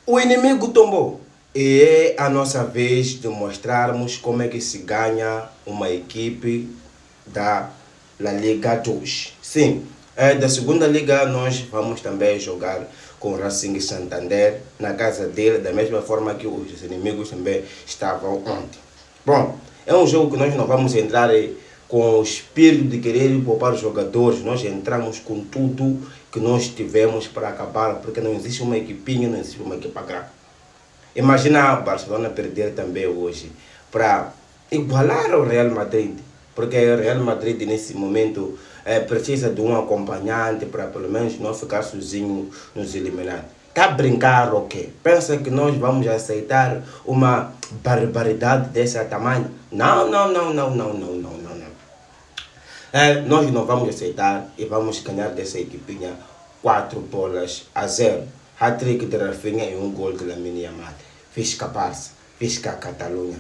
O inimigo tombou. E é a nossa vez de mostrarmos como é que se ganha uma equipe da La Liga 2. Sim, da segunda liga nós vamos também jogar com o Racing Santander na casa dele, da mesma forma que os inimigos também estavam ontem. Bom, é um jogo que nós não vamos entrar com o espírito de querer poupar os jogadores. Nós entramos com tudo que nós tivemos para acabar, porque não existe uma equipinha, não existe uma equipa grande. Imagina o Barcelona perder também hoje para igualar o Real Madrid, porque o Real Madrid nesse momento precisa de um acompanhante para pelo menos não ficar sozinho nos eliminar. Tá a brincar o quê? Pensa que nós vamos aceitar uma barbaridade desse tamanho? Não, não, não, não, não, não, não, não, não. Nós não vamos aceitar e vamos ganhar dessa equipinha 4-0. Hat-trick de Rafinha e um gol de Lamine Yamal. Fiz com a Barça, fiz com a Catalunha.